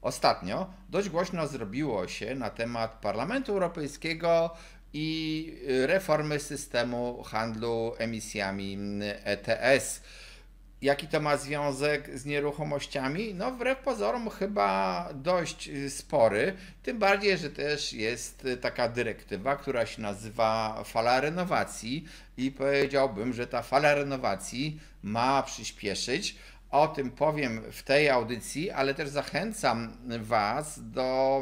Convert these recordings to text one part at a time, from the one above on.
Ostatnio dość głośno zrobiło się na temat Parlamentu Europejskiego i reformy systemu handlu emisjami ETS. Jaki to ma związek z nieruchomościami? No, wbrew pozorom, chyba dość spory. Tym bardziej, że też jest taka dyrektywa, która się nazywa fala renowacji, i powiedziałbym, że ta fala renowacji ma przyspieszyć. O tym powiem w tej audycji, ale też zachęcam Was do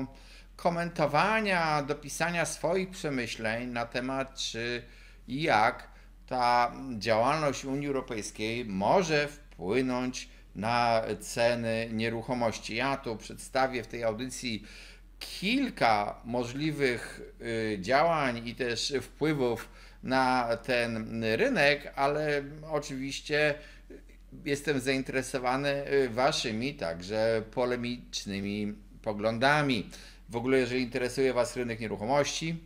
komentowania, do pisania swoich przemyśleń na temat, czy i jak ta działalność Unii Europejskiej może wpłynąć na ceny nieruchomości. Ja tu przedstawię w tej audycji kilka możliwych działań i też wpływów na ten rynek, ale oczywiście jestem zainteresowany Waszymi także polemicznymi poglądami. W ogóle, jeżeli interesuje Was rynek nieruchomości,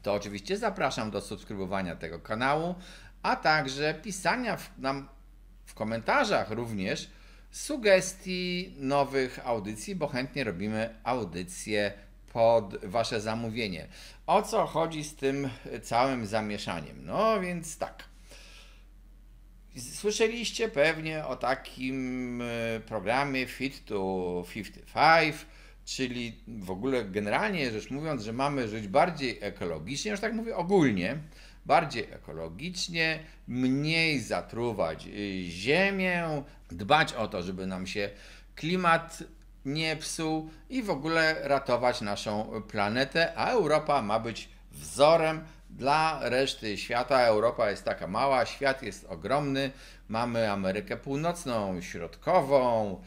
to oczywiście zapraszam do subskrybowania tego kanału, a także pisania nam w komentarzach również sugestii nowych audycji, bo chętnie robimy audycje pod Wasze zamówienie. O co chodzi z tym całym zamieszaniem? No więc tak. Słyszeliście pewnie o takim programie Fit to 55, czyli w ogóle generalnie rzecz mówiąc, że mamy żyć bardziej ekologicznie, już tak mówię ogólnie, bardziej ekologicznie, mniej zatruwać ziemię, dbać o to, żeby nam się klimat nie psuł i w ogóle ratować naszą planetę, a Europa ma być wzorem dla reszty świata. Europa jest taka mała, świat jest ogromny. Mamy Amerykę Północną, Środkową,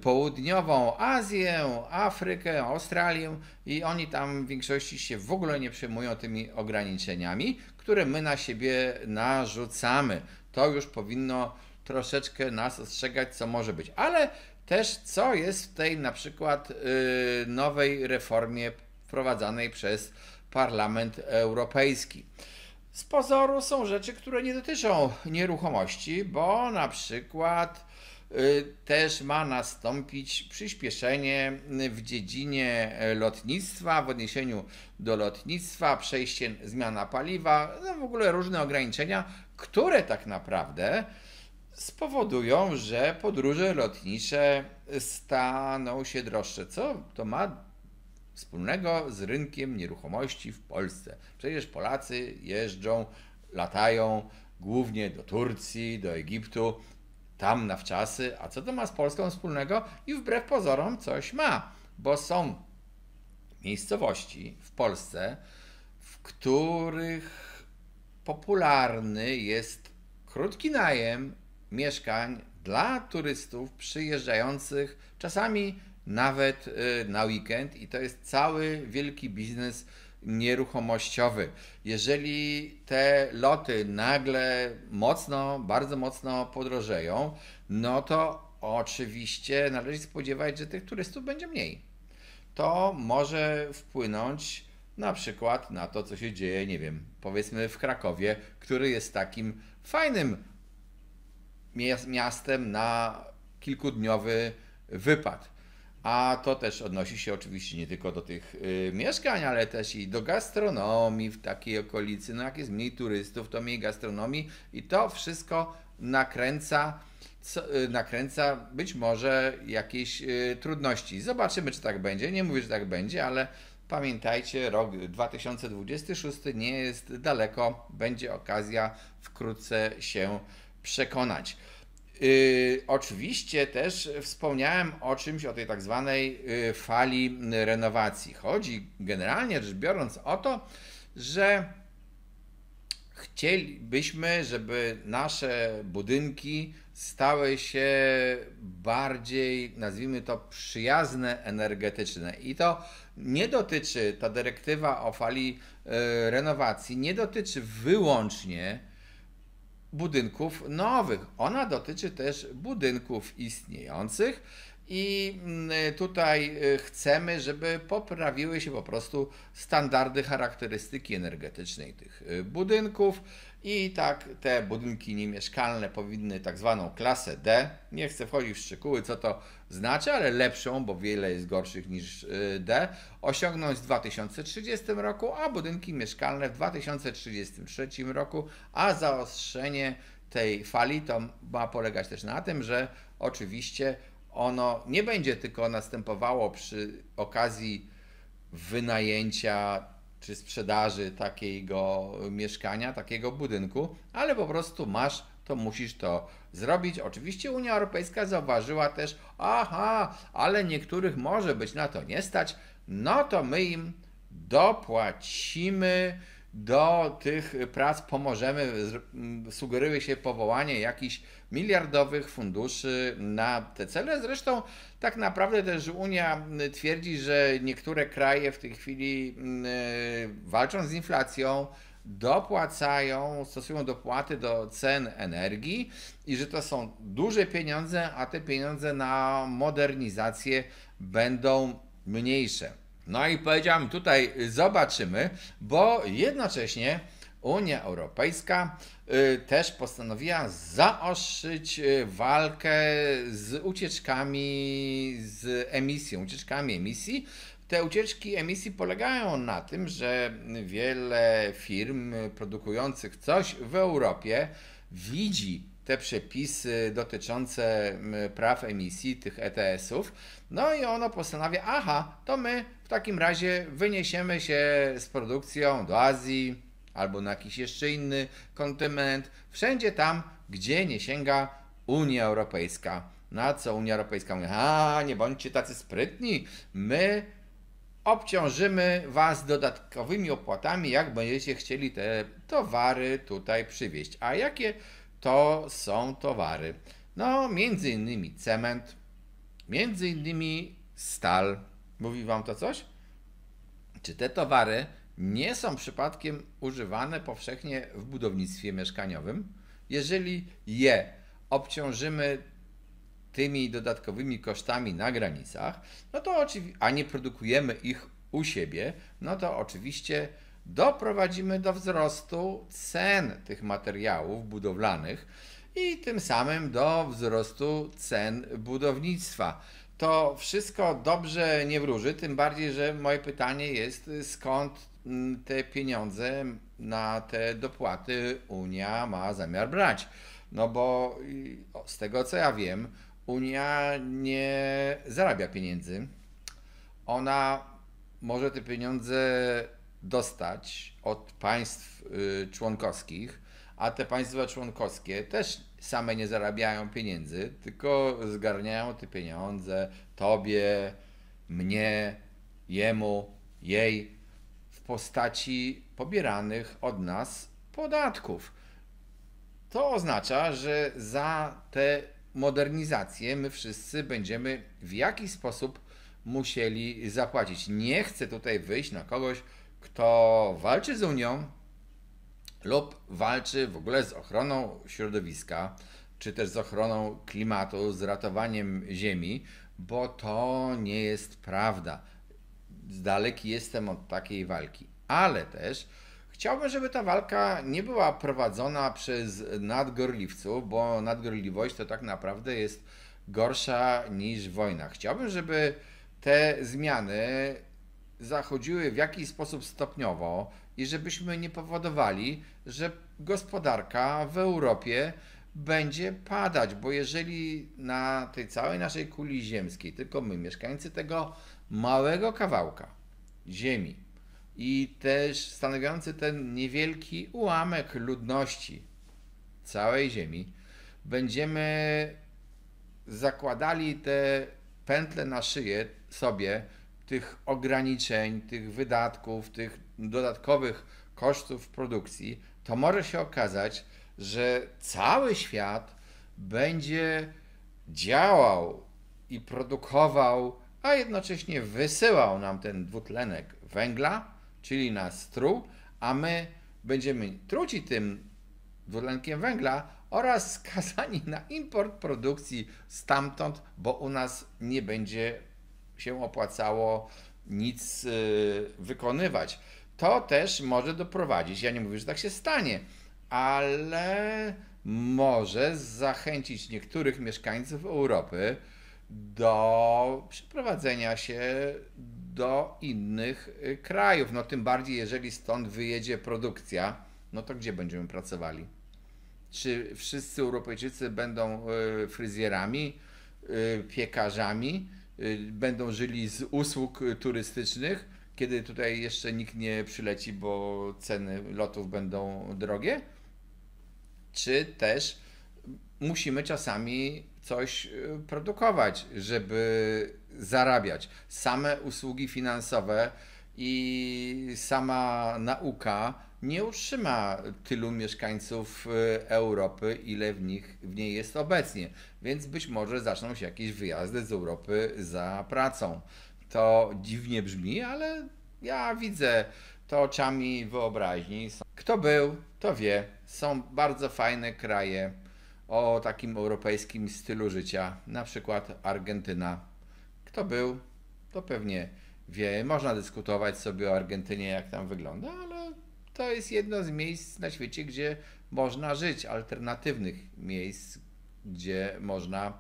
Południową, Azję, Afrykę, Australię i oni tam w większości się w ogóle nie przejmują tymi ograniczeniami, które my na siebie narzucamy. To już powinno troszeczkę nas ostrzegać, co może być. Ale też co jest w tej na przykład nowej reformie wprowadzanej przez Parlament Europejski. Z pozoru są rzeczy, które nie dotyczą nieruchomości, bo na przykład też ma nastąpić przyspieszenie w dziedzinie lotnictwa, w odniesieniu do lotnictwa, przejście, zmiana paliwa, no w ogóle różne ograniczenia, które tak naprawdę spowodują, że podróże lotnicze staną się droższe. Co to ma wspólnego z rynkiem nieruchomości w Polsce? Przecież Polacy jeżdżą, latają głównie do Turcji, do Egiptu, tam na wczasy. A co to ma z Polską wspólnego? I wbrew pozorom coś ma, bo są miejscowości w Polsce, w których popularny jest krótki najem mieszkań dla turystów przyjeżdżających czasami nawet na weekend, i to jest cały wielki biznes nieruchomościowy. Jeżeli te loty nagle mocno, bardzo mocno podrożeją, no to oczywiście należy spodziewać, że tych turystów będzie mniej. To może wpłynąć na przykład na to, co się dzieje, nie wiem, powiedzmy w Krakowie, który jest takim fajnym miastem na kilkudniowy wypad. A to też odnosi się oczywiście nie tylko do tych mieszkań, ale też i do gastronomii w takiej okolicy. No jak jest mniej turystów, to mniej gastronomii i to wszystko nakręca być może jakieś trudności. Zobaczymy, czy tak będzie. Nie mówię, że tak będzie, ale pamiętajcie, rok 2026 nie jest daleko. Będzie okazja wkrótce się przekonać. Oczywiście też wspomniałem o czymś, o tej tak zwanej fali renowacji. Chodzi generalnie rzecz biorąc o to, że chcielibyśmy, żeby nasze budynki stały się bardziej, nazwijmy to, przyjazne energetyczne. I to nie dotyczy, ta dyrektywa o fali renowacji nie dotyczy wyłącznie budynków nowych. Ona dotyczy też budynków istniejących i tutaj chcemy, żeby poprawiły się po prostu standardy charakterystyki energetycznej tych budynków i tak te budynki niemieszkalne powinny tak zwaną klasę D, nie chcę wchodzić w szczegóły, co to znaczy, ale lepszą, bo wiele jest gorszych niż D, osiągnąć w 2030 roku, a budynki mieszkalne w 2033 roku, a zaostrzenie tej fali to ma polegać też na tym, że oczywiście ono nie będzie tylko następowało przy okazji wynajęcia czy sprzedaży takiego mieszkania, takiego budynku, ale po prostu masz, to musisz to zrobić. Oczywiście Unia Europejska zauważyła też, aha, ale niektórych może być na to nie stać, no to my im dopłacimy, do tych prac pomożemy. Sugeruje się powołanie jakichś miliardowych funduszy na te cele. Zresztą tak naprawdę też Unia twierdzi, że niektóre kraje w tej chwili walczą z inflacją, dopłacają, stosują dopłaty do cen energii i że to są duże pieniądze, a te pieniądze na modernizację będą mniejsze. No i powiedziałem, tutaj zobaczymy, bo jednocześnie Unia Europejska też postanowiła zaostrzyć walkę z ucieczkami z emisją, ucieczkami emisji. Te ucieczki emisji polegają na tym, że wiele firm produkujących coś w Europie widzi te przepisy dotyczące praw emisji, tych ETS-ów, no i ono postanawia, aha, to my w takim razie wyniesiemy się z produkcją do Azji albo na jakiś jeszcze inny kontynent, wszędzie tam, gdzie nie sięga Unia Europejska. Na co Unia Europejska mówi, a nie bądźcie tacy sprytni, my obciążymy Was dodatkowymi opłatami, jak będziecie chcieli te towary tutaj przywieźć. A jakie to są towary? No, między innymi cement, między innymi stal. Mówi Wam to coś? Czy te towary nie są przypadkiem używane powszechnie w budownictwie mieszkaniowym? Jeżeli je obciążymy tymi dodatkowymi kosztami na granicach, no to a nie produkujemy ich u siebie, no to oczywiście doprowadzimy do wzrostu cen tych materiałów budowlanych i tym samym do wzrostu cen budownictwa. To wszystko dobrze nie wróży, tym bardziej, że moje pytanie jest, skąd te pieniądze na te dopłaty Unia ma zamiar brać. No bo z tego co ja wiem, Unia nie zarabia pieniędzy. Ona może te pieniądze dostać od państw członkowskich, a te państwa członkowskie też same nie zarabiają pieniędzy, tylko zgarniają te pieniądze tobie, mnie, jemu, jej w postaci pobieranych od nas podatków. To oznacza, że za te modernizację my wszyscy będziemy w jakiś sposób musieli zapłacić. Nie chcę tutaj wyjść na kogoś, kto walczy z Unią lub walczy w ogóle z ochroną środowiska, czy też z ochroną klimatu, z ratowaniem ziemi, bo to nie jest prawda. Daleki jestem od takiej walki. Ale też chciałbym, żeby ta walka nie była prowadzona przez nadgorliwców, bo nadgorliwość to tak naprawdę jest gorsza niż wojna. Chciałbym, żeby te zmiany zachodziły w jakiś sposób stopniowo i żebyśmy nie powodowali, że gospodarka w Europie będzie padać, bo jeżeli na tej całej naszej kuli ziemskiej tylko my, mieszkańcy tego małego kawałka ziemi i też stanowiący ten niewielki ułamek ludności całej ziemi, będziemy zakładali te pętle na szyję sobie tych ograniczeń, tych wydatków, tych dodatkowych kosztów produkcji, to może się okazać, że cały świat będzie działał i produkował, a jednocześnie wysyłał nam ten dwutlenek węgla, czyli nas truł, a my będziemy truci tym dwutlenkiem węgla oraz skazani na import produkcji stamtąd, bo u nas nie będzie się opłacało nic wykonywać. To też może doprowadzić, ja nie mówię, że tak się stanie, ale może zachęcić niektórych mieszkańców Europy do przeprowadzenia się do innych krajów. No tym bardziej, jeżeli stąd wyjedzie produkcja, no to gdzie będziemy pracowali? Czy wszyscy Europejczycy będą fryzjerami, piekarzami, będą żyli z usług turystycznych, kiedy tutaj jeszcze nikt nie przyleci, bo ceny lotów będą drogie? Czy też musimy czasami coś produkować, żeby zarabiać? Same usługi finansowe i sama nauka nie utrzyma tylu mieszkańców Europy, ile w niej jest obecnie. Więc być może zaczną się jakieś wyjazdy z Europy za pracą. To dziwnie brzmi, ale ja widzę to oczami wyobraźni. Kto był, to wie. Są bardzo fajne kraje o takim europejskim stylu życia, na przykład Argentyna. Kto był, to pewnie wie. Można dyskutować sobie o Argentynie, jak tam wygląda, ale to jest jedno z miejsc na świecie, gdzie można żyć, alternatywnych miejsc, gdzie można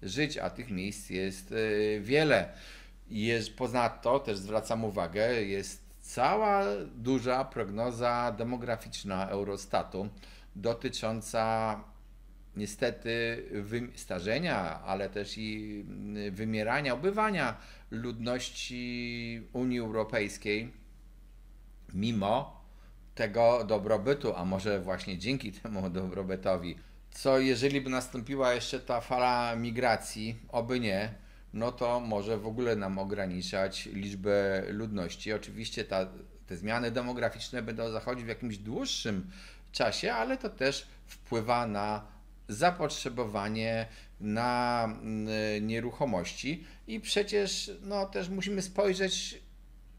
żyć, a tych miejsc jest wiele. Ponadto też zwracam uwagę, jest cała duża prognoza demograficzna Eurostatu dotycząca niestety starzenia, ale też i wymierania, ubywania ludności Unii Europejskiej, mimo tego dobrobytu, a może właśnie dzięki temu dobrobytowi. Co jeżeli by nastąpiła jeszcze ta fala migracji, oby nie, no to może w ogóle nam ograniczać liczbę ludności. Oczywiście te zmiany demograficzne będą zachodzić w jakimś dłuższym czasie, ale to też wpływa na zapotrzebowanie na nieruchomości i przecież no, też musimy spojrzeć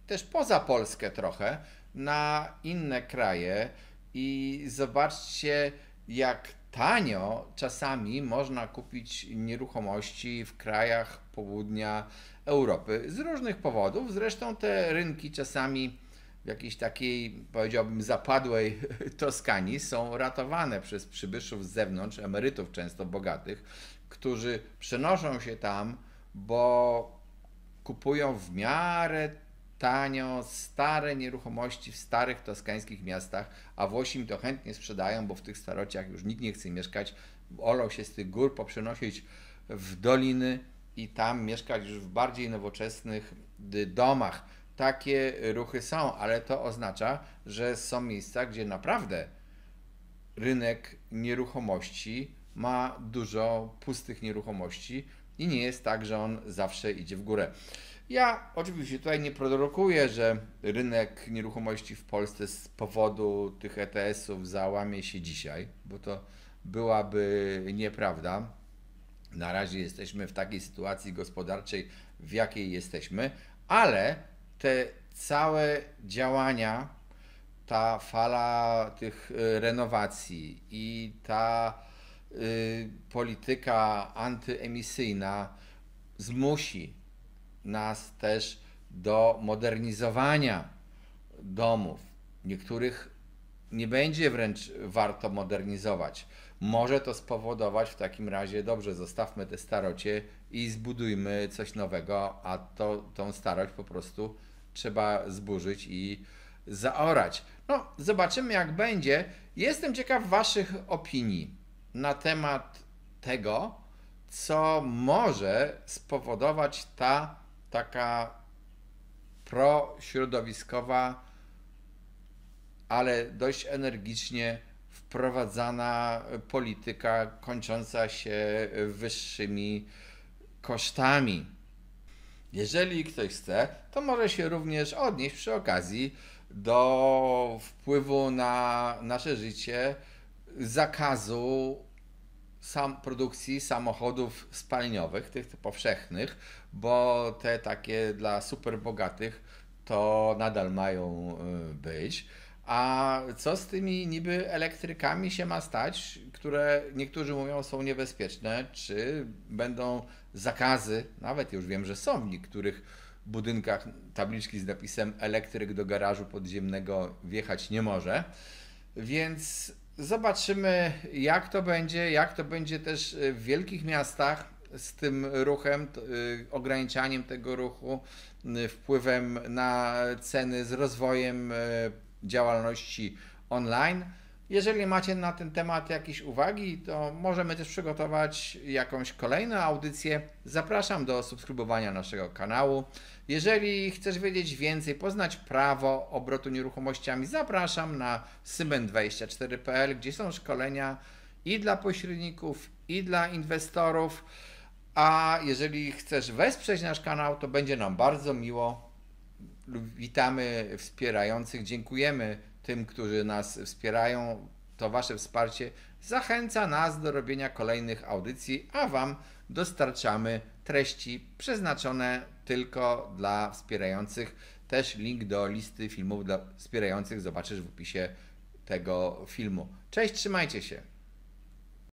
też poza Polskę trochę na inne kraje i zobaczcie, jak tanio czasami można kupić nieruchomości w krajach południa Europy z różnych powodów. Zresztą te rynki czasami w jakiejś takiej, powiedziałbym, zapadłej Toskanii są ratowane przez przybyszów z zewnątrz, emerytów często bogatych, którzy przenoszą się tam, bo kupują w miarę tanio stare nieruchomości w starych toskańskich miastach, a Włosi im to chętnie sprzedają, bo w tych starociach już nikt nie chce mieszkać. Olą się z tych gór poprzenosić w doliny i tam mieszkać już w bardziej nowoczesnych domach. Takie ruchy są, ale to oznacza, że są miejsca, gdzie naprawdę rynek nieruchomości ma dużo pustych nieruchomości i nie jest tak, że on zawsze idzie w górę. Ja oczywiście tutaj nie prorokuję, że rynek nieruchomości w Polsce z powodu tych ETS-ów załamie się dzisiaj, bo to byłaby nieprawda. Na razie jesteśmy w takiej sytuacji gospodarczej, w jakiej jesteśmy, ale te całe działania, ta fala tych renowacji i ta polityka antyemisyjna zmusi nas też do modernizowania domów. Niektórych nie będzie wręcz warto modernizować. Może to spowodować w takim razie, dobrze, zostawmy te starocie i zbudujmy coś nowego, a tą starość po prostu trzeba zburzyć i zaorać. No, zobaczymy jak będzie. Jestem ciekaw Waszych opinii na temat tego, co może spowodować ta taka prośrodowiskowa, ale dość energicznie wprowadzana polityka kończąca się wyższymi kosztami. Jeżeli ktoś chce, to może się również odnieść przy okazji do wpływu na nasze życie zakazu produkcji samochodów spalinowych, tych powszechnych, bo te takie dla superbogatych to nadal mają być. A co z tymi niby elektrykami się ma stać, które niektórzy mówią są niebezpieczne? Czy będą zakazy? Nawet już wiem, że są w niektórych budynkach tabliczki z napisem elektryk do garażu podziemnego wjechać nie może. Więc zobaczymy jak to będzie też w wielkich miastach. z tym ruchem, ograniczaniem tego ruchu, wpływem na ceny, z rozwojem działalności online. Jeżeli macie na ten temat jakieś uwagi, to możemy też przygotować jakąś kolejną audycję. Zapraszam do subskrybowania naszego kanału. Jeżeli chcesz wiedzieć więcej, poznać prawo obrotu nieruchomościami, zapraszam na symen24.pl, gdzie są szkolenia i dla pośredników, i dla inwestorów. A jeżeli chcesz wesprzeć nasz kanał, to będzie nam bardzo miło. Witamy wspierających, dziękujemy tym, którzy nas wspierają. To Wasze wsparcie zachęca nas do robienia kolejnych audycji, a Wam dostarczamy treści przeznaczone tylko dla wspierających. Też link do listy filmów dla wspierających zobaczysz w opisie tego filmu. Cześć, trzymajcie się.